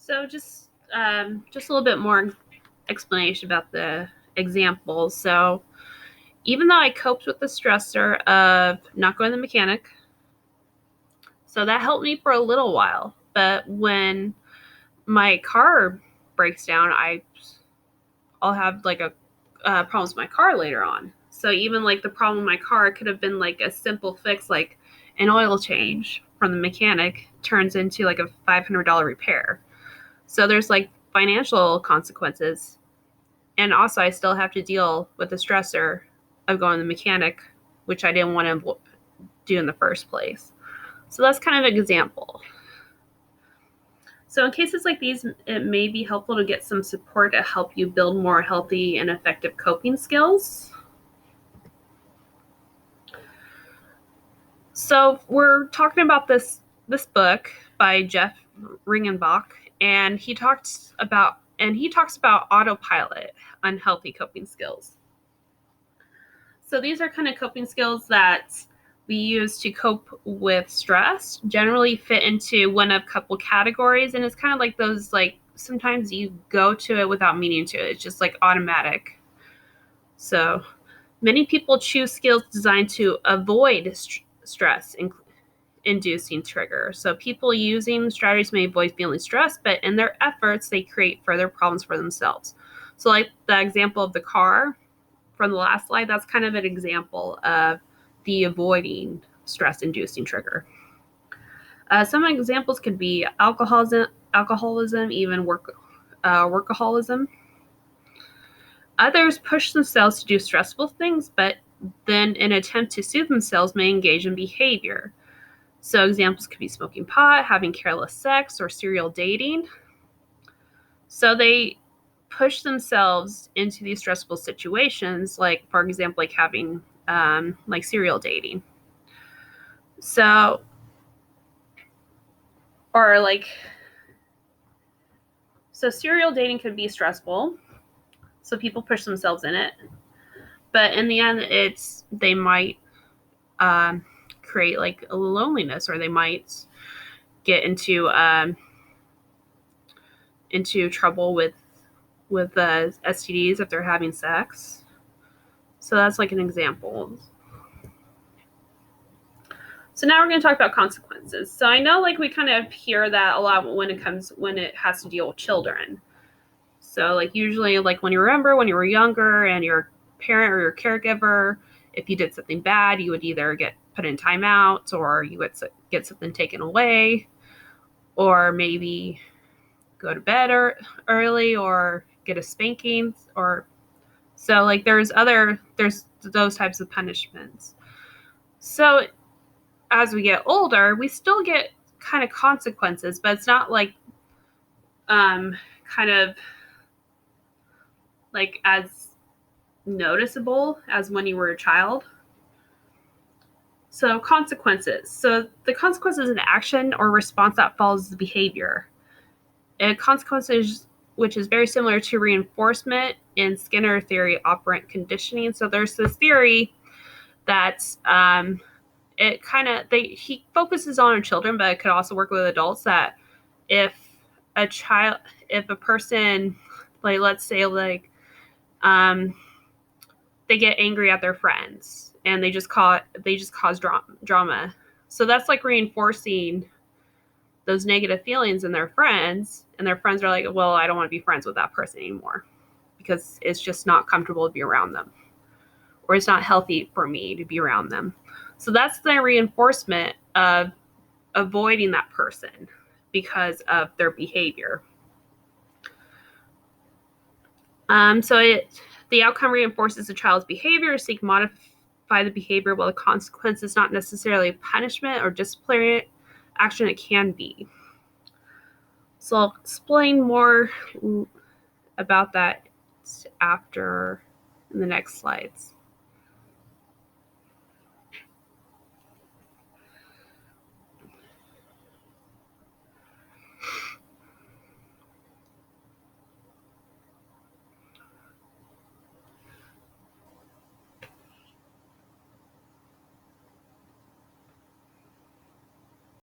So just a little bit more explanation about the examples. So even though I coped with the stressor of not going to the mechanic, so that helped me for a little while. But when my car breaks down, I'll have like a problems with my car later on. So even like the problem with my car could have been like a simple fix, like an oil change from the mechanic turns into like a $500 repair. So there's like financial consequences. And also I still have to deal with the stressor of going to the mechanic, which I didn't want to do in the first place. So that's kind of an example. So in cases like these, it may be helpful to get some support to help you build more healthy and effective coping skills. So we're talking about this book by Jeff Riggenbach, and he talks about autopilot, unhealthy coping skills. So these are kind of coping skills that we use to cope with stress, generally fit into one of a couple categories. And it's kind of like those, like sometimes you go to it without meaning to. It's just like automatic. So many people choose skills designed to avoid stress inducing trigger. So people using strategies may avoid feeling stressed, but in their efforts, they create further problems for themselves. So like the example of the car from the last slide, that's kind of an example of the avoiding stress-inducing trigger. Some examples could be alcoholism, even workaholism. Others push themselves to do stressful things, but then in an attempt to soothe themselves may engage in behavior. So examples could be smoking pot, having careless sex, or serial dating. So they push themselves into these stressful situations, like, for example, like having like serial dating. So, or like, so serial dating could be stressful. So people push themselves in it. But in the end, they might create like a loneliness, or they might get into trouble with STDs if they're having sex. So that's like an example. So now we're going to talk about consequences. So I know like we kind of hear that a lot when it has to deal with children. So like usually like when you were younger and your parent or your caregiver, if you did something bad, you would either get put in timeout, or you would get something taken away, or maybe go to bed early, or get a spanking, or so like there's those types of punishments. So as we get older, we still get kind of consequences, but it's not like kind of like as noticeable as when you were a child. So consequences. So the consequence is an action or response that follows the behavior. And consequences, which is very similar to reinforcement in Skinner theory, operant conditioning. So there's this theory that he focuses on children, but it could also work with adults, that if a person, like let's say like they get angry at their friends and they just cause drama. So that's like reinforcing those negative feelings in their friends, and their friends are like, well, I don't want to be friends with that person anymore because it's just not comfortable to be around them, or it's not healthy for me to be around them. So that's the reinforcement of avoiding that person because of their behavior. The outcome reinforces the child's behavior to seek modify the behavior, while the consequence is not necessarily punishment or disciplinary action. It can be. So I'll explain more about that in the next slides.